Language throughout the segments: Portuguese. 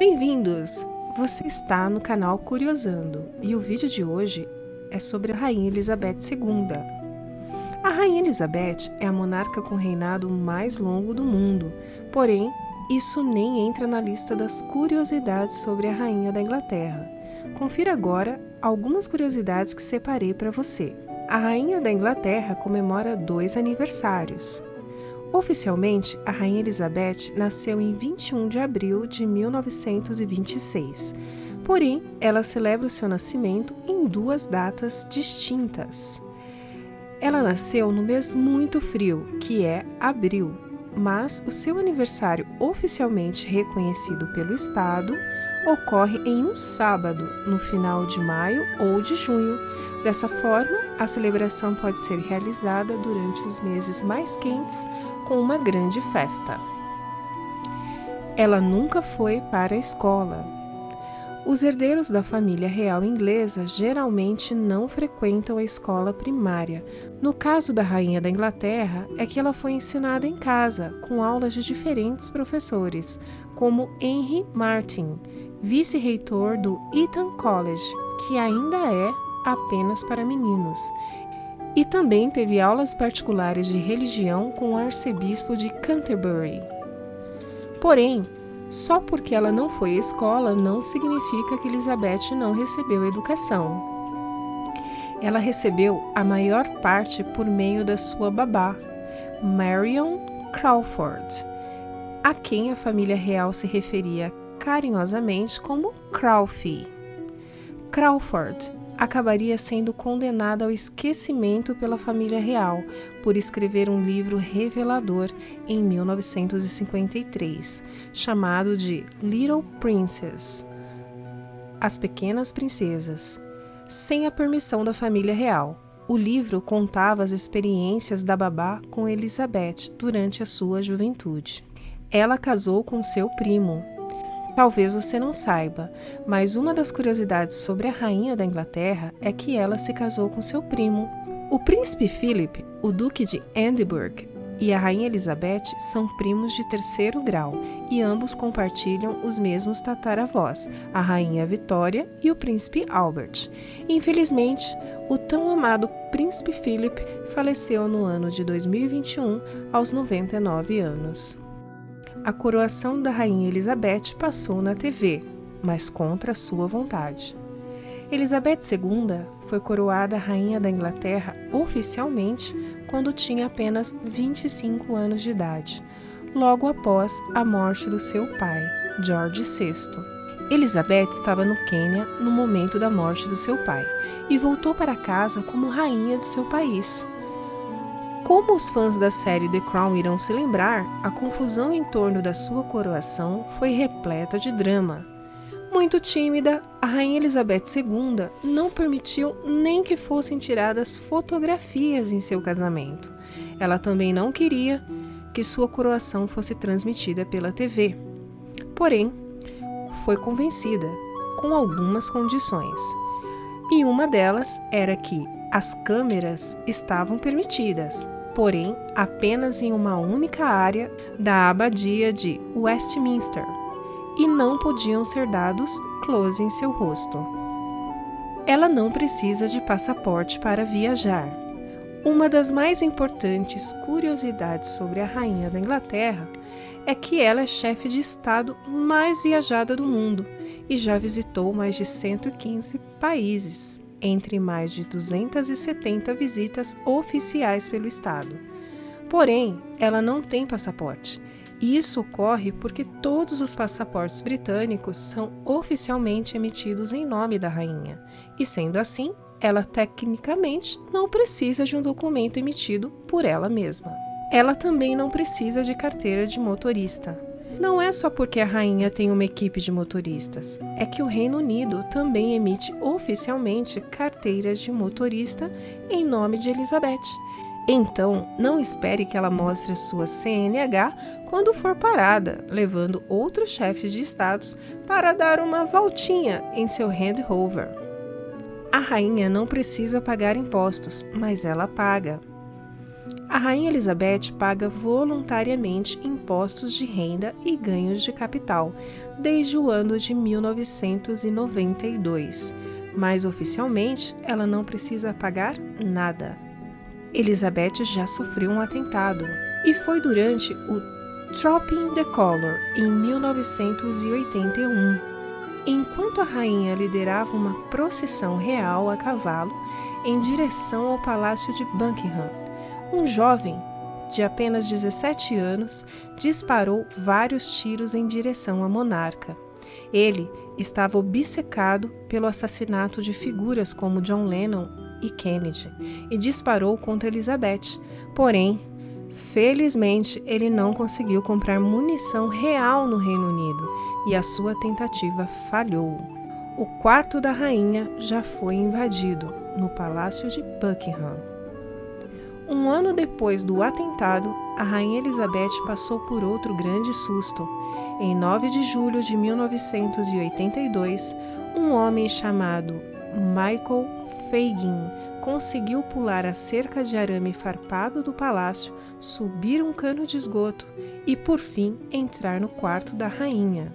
Bem-vindos! Você está no canal Curiosando e o vídeo de hoje é sobre a Rainha Elizabeth II. A Rainha Elizabeth é a monarca com reinado mais longo do mundo, porém, isso nem entra na lista das curiosidades sobre a Rainha da Inglaterra. Confira agora algumas curiosidades que separei para você. A Rainha da Inglaterra comemora 2 aniversários. Oficialmente, a Rainha Elizabeth nasceu em 21 de abril de 1926, porém, ela celebra o seu nascimento em 2 datas distintas. Ela nasceu no mês muito frio, que é abril, mas o seu aniversário oficialmente reconhecido pelo Estado ocorre em um sábado, no final de maio ou de junho. Dessa forma, a celebração pode ser realizada durante os meses mais quentes, com uma grande festa. Ela nunca foi para a escola. Os herdeiros da família real inglesa geralmente não frequentam a escola primária. No caso da Rainha da Inglaterra, é que ela foi ensinada em casa, com aulas de diferentes professores, como Henry Martin, vice-reitor do Eton College, que ainda é apenas para meninos, e também teve aulas particulares de religião com o arcebispo de Canterbury. Porém, só porque ela não foi à escola não significa que Elizabeth não recebeu educação. Ela recebeu a maior parte por meio da sua babá, Marion Crawford, a quem a família real se referia carinhosamente como Crawfie. Crawford acabaria sendo condenada ao esquecimento pela família real por escrever um livro revelador em 1953, chamado de Little Princess, As Pequenas Princesas, sem a permissão da família real. O livro contava as experiências da babá com Elizabeth durante a sua juventude. Ela casou com seu primo. Talvez você não saiba, mas uma das curiosidades sobre a Rainha da Inglaterra é que ela se casou com seu primo. O príncipe Philip, o duque de Edinburgh, e a Rainha Elizabeth são primos de 3º grau e ambos compartilham os mesmos tataravós, a Rainha Vitória e o príncipe Albert. Infelizmente, o tão amado príncipe Philip faleceu no ano de 2021, aos 99 anos. A coroação da Rainha Elizabeth passou na TV, mas contra sua vontade. Elizabeth II foi coroada Rainha da Inglaterra oficialmente quando tinha apenas 25 anos de idade, logo após a morte do seu pai, George VI. Elizabeth estava no Quênia no momento da morte do seu pai e voltou para casa como rainha do seu país. Como os fãs da série The Crown irão se lembrar, a confusão em torno da sua coroação foi repleta de drama. Muito tímida, a Rainha Elizabeth II não permitiu nem que fossem tiradas fotografias em seu casamento. Ela também não queria que sua coroação fosse transmitida pela TV. Porém, foi convencida, com algumas condições. E uma delas era que as câmeras estavam permitidas, porém apenas em uma única área da abadia de Westminster, e não podiam ser dados close em seu rosto. Ela não precisa de passaporte para viajar. Uma das mais importantes curiosidades sobre a Rainha da Inglaterra é que ela é chefe de Estado mais viajada do mundo e já visitou mais de 115 países, entre mais de 270 visitas oficiais pelo Estado. Porém, ela não tem passaporte, e isso ocorre porque todos os passaportes britânicos são oficialmente emitidos em nome da rainha, e sendo assim, ela tecnicamente não precisa de um documento emitido por ela mesma. Ela também não precisa de carteira de motorista. Não é só porque a rainha tem uma equipe de motoristas, é que o Reino Unido também emite oficialmente carteiras de motorista em nome de Elizabeth. Então, não espere que ela mostre a sua CNH quando for parada, levando outros chefes de estados para dar uma voltinha em seu Land Rover. A rainha não precisa pagar impostos, mas ela paga. A Rainha Elizabeth paga voluntariamente impostos de renda e ganhos de capital desde o ano de 1992, mas oficialmente ela não precisa pagar nada. Elizabeth já sofreu um atentado e foi durante o Trooping the Colour em 1981. Enquanto a rainha liderava uma procissão real a cavalo em direção ao Palácio de Buckingham, um jovem de apenas 17 anos disparou vários tiros em direção à monarca. Ele estava obcecado pelo assassinato de figuras como John Lennon e Kennedy e disparou contra Elizabeth. Porém, felizmente, ele não conseguiu comprar munição real no Reino Unido e a sua tentativa falhou. O quarto da rainha já foi invadido no Palácio de Buckingham. Um ano depois do atentado, a Rainha Elizabeth passou por outro grande susto. Em 9 de julho de 1982, um homem chamado Michael Fagin conseguiu pular a cerca de arame farpado do palácio, subir um cano de esgoto e, por fim, entrar no quarto da rainha.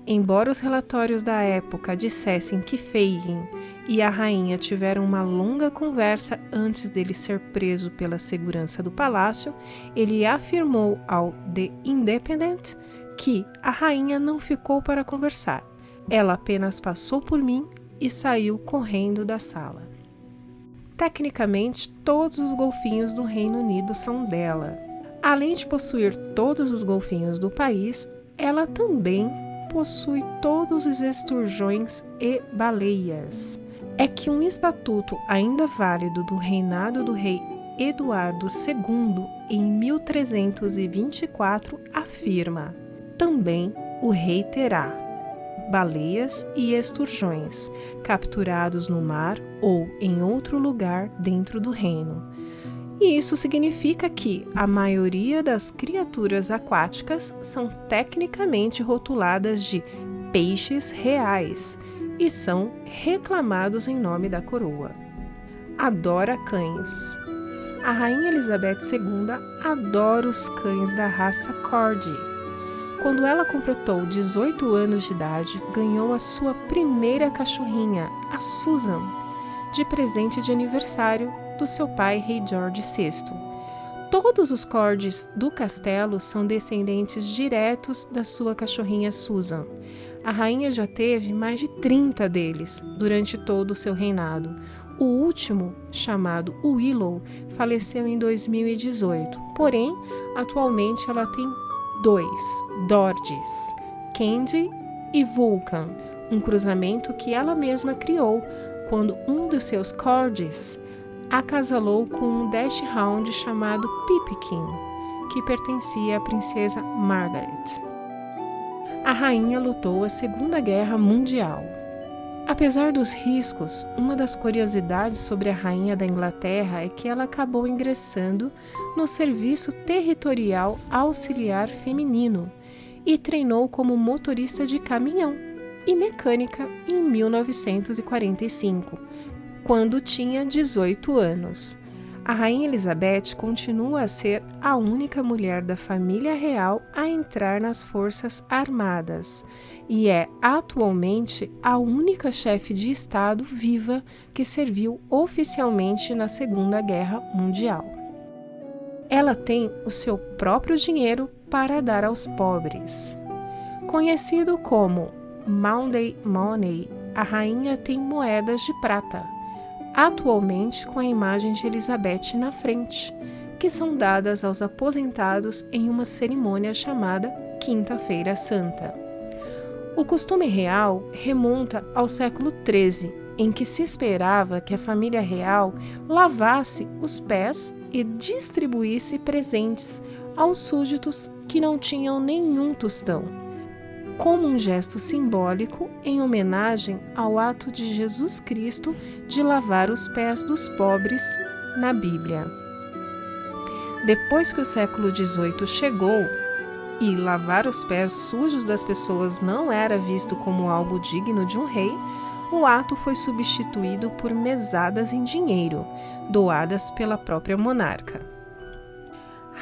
Embora os relatórios da época dissessem que Fagin e a rainha tiveram uma longa conversa antes dele ser preso pela segurança do palácio, ele afirmou ao The Independent que a rainha não ficou para conversar. Ela apenas passou por mim e saiu correndo da sala. Tecnicamente, todos os golfinhos do Reino Unido são dela. Além de possuir todos os golfinhos do país, ela também possui todos os esturjões e baleias. É que um estatuto ainda válido do reinado do rei Eduardo II em 1324 afirma: também o rei terá baleias e esturjões capturados no mar ou em outro lugar dentro do reino. E isso significa que a maioria das criaturas aquáticas são tecnicamente rotuladas de peixes reais e são reclamados em nome da coroa. Adora cães. A Rainha Elizabeth II adora os cães da raça Corgi. Quando ela completou 18 anos de idade, ganhou a sua primeira cachorrinha, a Susan, de presente de aniversário do seu pai, rei George VI. Todos os Corgis do castelo são descendentes diretos da sua cachorrinha Susan. A rainha já teve mais de 30 deles durante todo o seu reinado. O último, chamado Willow, faleceu em 2018. Porém, atualmente ela tem 2 Dodges, Candy e Vulcan, um cruzamento que ela mesma criou quando um dos seus Corgis acasalou com um Dachshund chamado Pipkin, que pertencia à princesa Margaret. A rainha lutou a Segunda Guerra Mundial. Apesar dos riscos, uma das curiosidades sobre a rainha da Inglaterra é que ela acabou ingressando no Serviço Territorial Auxiliar Feminino e treinou como motorista de caminhão e mecânica em 1945, quando tinha 18 anos. A Rainha Elizabeth continua a ser a única mulher da família real a entrar nas Forças Armadas e é atualmente a única chefe de Estado viva que serviu oficialmente na Segunda Guerra Mundial. Ela tem o seu próprio dinheiro para dar aos pobres. Conhecido como Maundy Money, a rainha tem moedas de prata, atualmente com a imagem de Elizabeth na frente, que são dadas aos aposentados em uma cerimônia chamada Quinta-feira Santa. O costume real remonta ao século XIII, em que se esperava que a família real lavasse os pés e distribuísse presentes aos súditos que não tinham nenhum tostão, como um gesto simbólico em homenagem ao ato de Jesus Cristo de lavar os pés dos pobres na Bíblia. Depois que o século XVIII chegou e lavar os pés sujos das pessoas não era visto como algo digno de um rei, o ato foi substituído por mesadas em dinheiro, doadas pela própria monarca.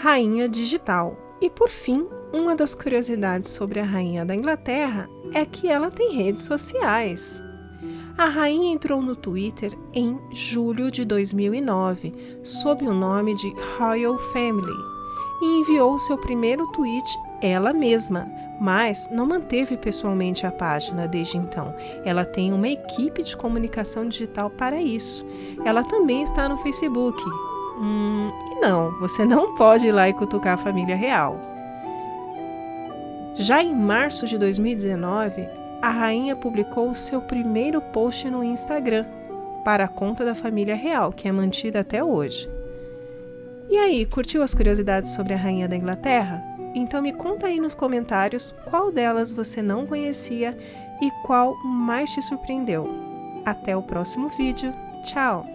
rainha digital. E por fim, uma das curiosidades sobre a rainha da Inglaterra é que ela tem redes sociais. A rainha entrou no Twitter em julho de 2009, sob o nome de Royal Family, e enviou seu primeiro tweet ela mesma, mas não manteve pessoalmente a página desde então. Ela tem uma equipe de comunicação digital para isso. Ela também está no Facebook. E não, você não pode ir lá e cutucar a família real. Já em março de 2019, a rainha publicou o seu primeiro post no Instagram, para a conta da família real, que é mantida até hoje. E aí, curtiu as curiosidades sobre a rainha da Inglaterra? Então me conta aí nos comentários qual delas você não conhecia e qual mais te surpreendeu. Até o próximo vídeo. Tchau!